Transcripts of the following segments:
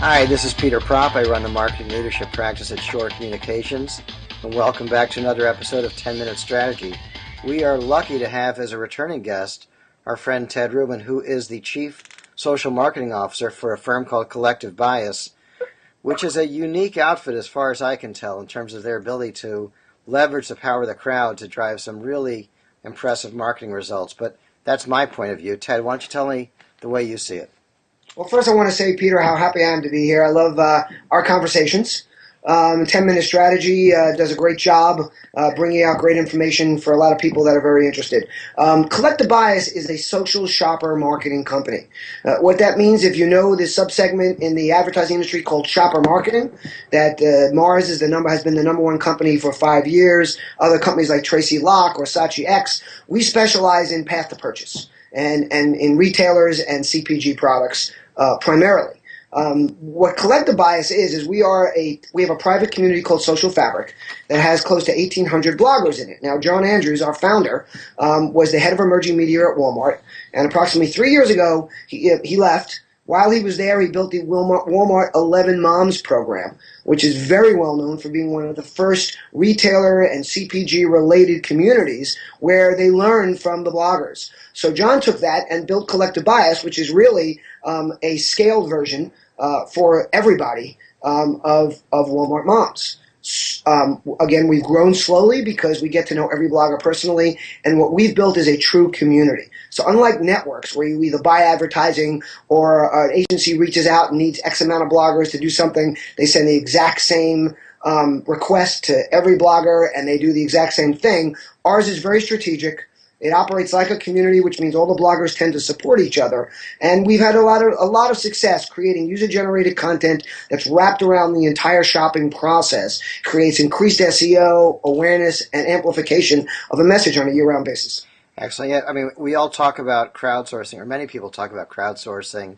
Hi, this is Peter Propp. I run the marketing leadership practice at Shore Communications, and welcome back to another episode of 10 Minute Strategy. We are lucky to have as a returning guest our friend Ted Rubin, who is the Chief Social Marketing Officer for a firm called Collective Bias, which is a unique outfit as far as I can tell in terms of their ability to leverage the power of the crowd to drive some really impressive marketing results. But that's my point of view. Ted, why don't you tell me the way you see it? Well, first I want to say, Peter, how happy I am to be here. I love our conversations. 10-Minute Strategy does a great job bringing out great information for a lot of people that are very interested. Collective Bias is a social shopper marketing company. What that means, if you know this subsegment in the advertising industry called shopper marketing, that Mars has been the number one company for 5 years. Other companies like Tracy Locke or Saatchi X, we specialize in path to purchase and in retailers and CPG products primarily. What Collective Bias is we have a private community called Social Fabric that has close to 1,800 bloggers in it. Now, John Andrews, our founder, was the head of emerging media at Walmart, and approximately 3 years ago, he left. While he was there, he built the Walmart 11 Moms program, which is very well known for being one of the first retailer and CPG-related communities where they learn from the bloggers. So John took that and built Collective Bias, which is really a scaled version for everybody of Walmart Moms. Again, we've grown slowly because we get to know every blogger personally, and what we've built is a true community. So unlike networks where you either buy advertising or an agency reaches out and needs X amount of bloggers to do something, they send the exact same request to every blogger and they do the exact same thing. Ours is very strategic. It operates like a community, which means all the bloggers tend to support each other. And we've had a lot of success creating user-generated content that's wrapped around the entire shopping process, creates increased SEO, awareness, and amplification of a message on a year-round basis. Excellent. Yeah, I mean, we all talk about crowdsourcing, or many people talk about crowdsourcing,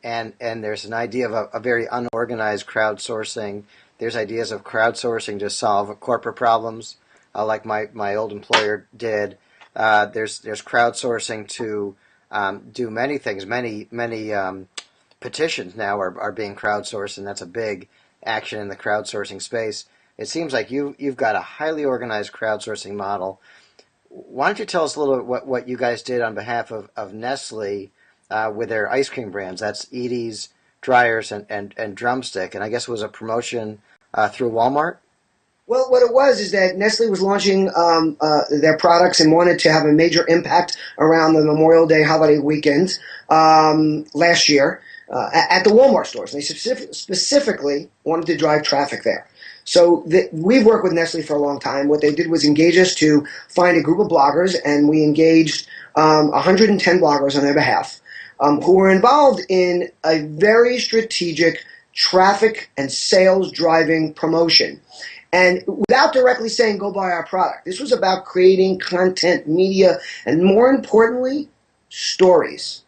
and there's an idea of a very unorganized crowdsourcing. There's ideas of crowdsourcing to solve corporate problems, like my old employer did. There's crowdsourcing to do many things. Many petitions now are being crowdsourced, and that's a big action in the crowdsourcing space. It seems like you've got a highly organized crowdsourcing model. Why don't you tell us a little bit what you guys did on behalf of Nestle with their ice cream brands? That's Edie's, Dryers, and Drumstick, and I guess it was a promotion through Walmart? Well, what it was is that Nestle was launching their products and wanted to have a major impact around the Memorial Day holiday weekend last year at the Walmart stores. And they specifically wanted to drive traffic there. So we've worked with Nestle for a long time. What they did was engage us to find a group of bloggers, and we engaged 110 bloggers on their behalf who were involved in a very strategic traffic and sales driving promotion. And without directly saying, go buy our product, this was about creating content, media, and more importantly, stories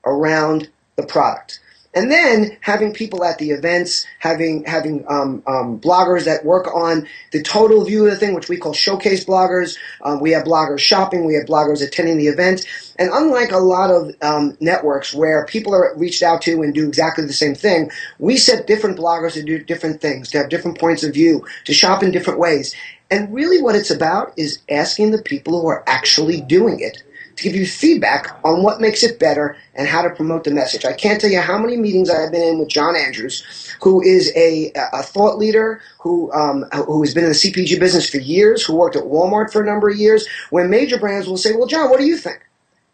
around the product. And then having people at the events, having bloggers that work on the total view of the thing, which we call showcase bloggers. We have bloggers shopping. We have bloggers attending the event. And unlike a lot of networks where people are reached out to and do exactly the same thing, we set different bloggers to do different things, to have different points of view, to shop in different ways. And really what it's about is asking the people who are actually doing it to give you feedback on what makes it better and how to promote the message. I can't tell you how many meetings I've been in with John Andrews, who is a thought leader who has been in the CPG business for years, who worked at Walmart for a number of years, where major brands will say, well, John, what do you think?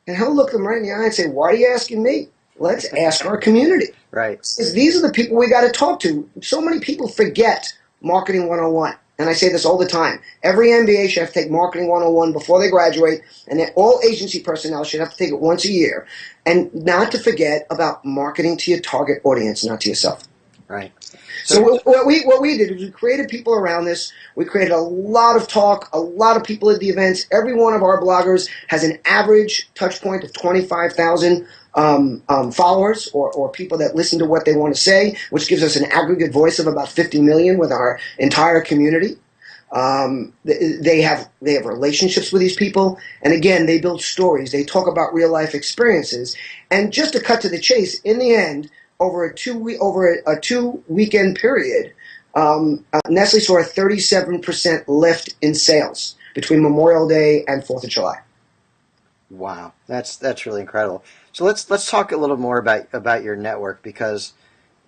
And he'll look them right in the eye and say, why are you asking me? Let's ask our community. Right. Because these are the people we got to talk to. So many people forget Marketing 101. And I say this all the time. Every MBA should have to take Marketing 101 before they graduate, and then all agency personnel should have to take it once a year. And not to forget about marketing to your target audience, not to yourself. Right. So what we did is we created people around this. We created a lot of talk, a lot of people at the events. Every one of our bloggers has an average touch point of 25,000 followers or people that listen to what they want to say, which gives us an aggregate voice of about 50 million with our entire community. They have relationships with these people, and again, they build stories. They talk about real life experiences, and just to cut to the chase, in the end, over a 2 weekend period, Nestle saw a 37% lift in sales between Memorial Day and 4th of July. Wow, that's really incredible. So let's talk a little more about your network, because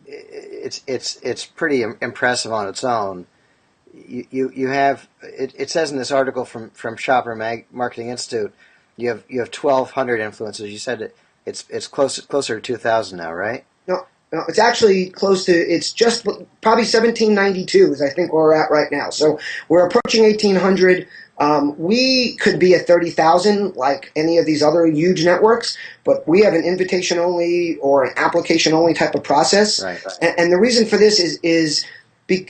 it's pretty impressive on its own. You have it says in this article from Marketing Institute, you have 1,200 influencers. You said it's closer to 2,000 now, right? No, no, it's actually close to. It's just probably 1792 is I think where we're at right now. So we're approaching 1,800. We could be at 30,000 like any of these other huge networks, but we have an invitation only or an application only type of process. Right. And the reason for this is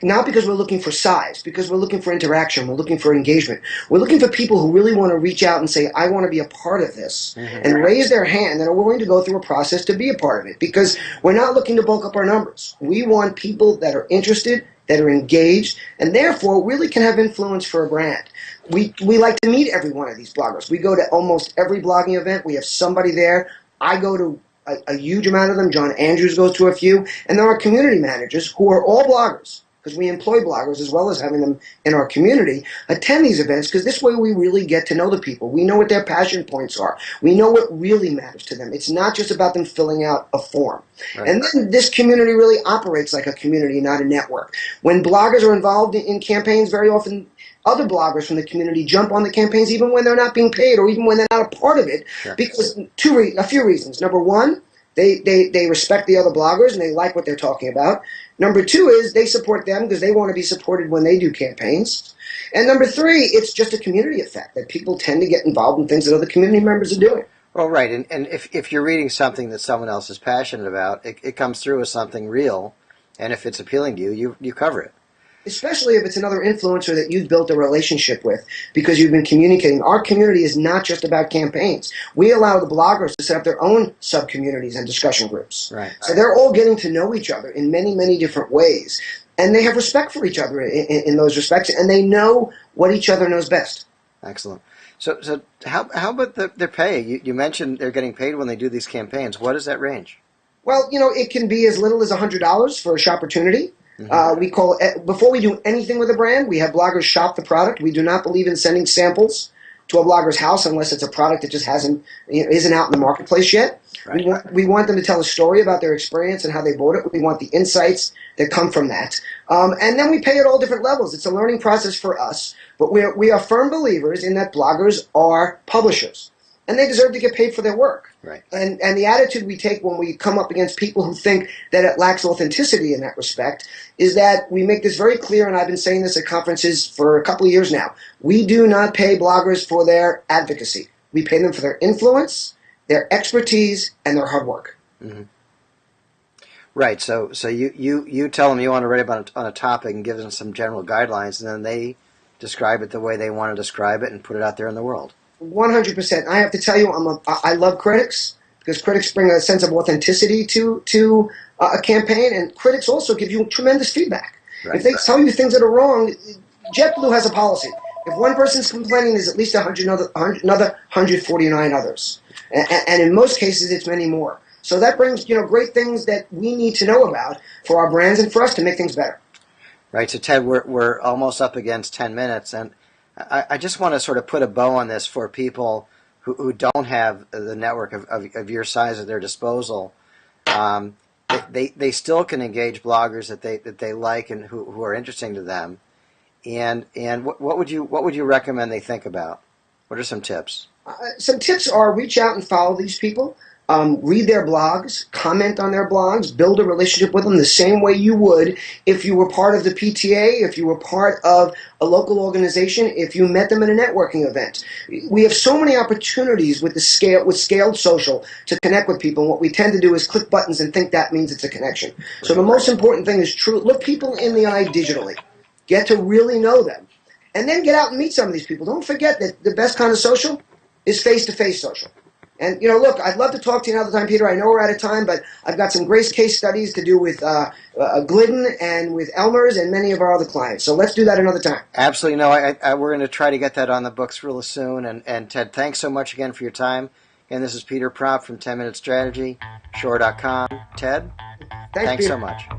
not because we're looking for size, because we're looking for interaction, we're looking for engagement. We're looking for people who really want to reach out and say, I want to be a part of this, and raise their hand and are willing to go through a process to be a part of it, because we're not looking to bulk up our numbers. We want people that are interested, that are engaged, and therefore really can have influence for a brand. We like to meet every one of these bloggers. We go to almost every blogging event. We have somebody there. I go to a huge amount of them. John Andrews goes to a few. And there are community managers who are all bloggers, because we employ bloggers as well as having them in our community, attend these events, because this way we really get to know the people. We know what their passion points are. We know what really matters to them. It's not just about them filling out a form. Right. And then this community really operates like a community, not a network. When bloggers are involved in campaigns, very often other bloggers from the community jump on the campaigns even when they're not being paid or even when they're not a part of it, because a few reasons. Number one, they respect the other bloggers and they like what they're talking about. Number two is they support them because they want to be supported when they do campaigns. And number three, it's just a community effect that people tend to get involved in things that other community members are doing. Well, right, and if you're reading something that someone else is passionate about, it comes through as something real, and if it's appealing to you, you cover it. Especially if it's another influencer that you've built a relationship with because you've been communicating. Our community is not just about campaigns. We allow the bloggers to set up their own sub-communities and discussion groups. Right. So they're all getting to know each other in many, many different ways. And they have respect for each other in those respects, and they know what each other knows best. Excellent. So how about their pay? You mentioned they're getting paid when they do these campaigns. What is that range? Well, it can be as little as $100 for a shopportunity. We call it, before we do anything with a brand, we have bloggers shop the product. We do not believe in sending samples to a blogger's house unless it's a product that just isn't out in the marketplace yet. Right. We want them to tell a story about their experience and how they bought it. We want the insights that come from that. And then we pay at all different levels. It's a learning process for us, but we are firm believers in that bloggers are publishers, and they deserve to get paid for their work. Right. And the attitude we take when we come up against people who think that it lacks authenticity in that respect is that we make this very clear, and I've been saying this at conferences for a couple of years now. We do not pay bloggers for their advocacy. We pay them for their influence, their expertise, and their hard work. Mm-hmm. Right. So you tell them you want to write about on a topic and give them some general guidelines, and then they describe it the way they want to describe it and put it out there in the world. 100%. I have to tell you, I love critics because critics bring a sense of authenticity to a campaign, and critics also give you tremendous feedback. Right. If they tell you things that are wrong, JetBlue has a policy. If one person's complaining, there's at least another 149 others, and in most cases, it's many more. So that brings great things that we need to know about for our brands and for us to make things better. Right. So Ted, we're almost up against 10 minutes, and I just want to sort of put a bow on this for people who don't have the network of your size at their disposal. They still can engage bloggers that they like and who are interesting to them. And what would you recommend they think about? What are some tips? Some tips are reach out and follow these people. Read their blogs, comment on their blogs, build a relationship with them the same way you would if you were part of the PTA, if you were part of a local organization, if you met them at a networking event. We have so many opportunities with scaled social to connect with people, and what we tend to do is click buttons and think that means it's a connection. So the most important thing is look people in the eye digitally. Get to really know them. And then get out and meet some of these people. Don't forget that the best kind of social is face-to-face social. And look, I'd love to talk to you another time, Peter. I know we're out of time, but I've got some great case studies to do with Glidden and with Elmer's and many of our other clients. So let's do that another time. Absolutely. No, we're going to try to get that on the books real soon. And Ted, thanks so much again for your time. And this is Peter Prop from 10 Minute Strategy, Shore.com. Ted, Thanks, thanks Peter. so much.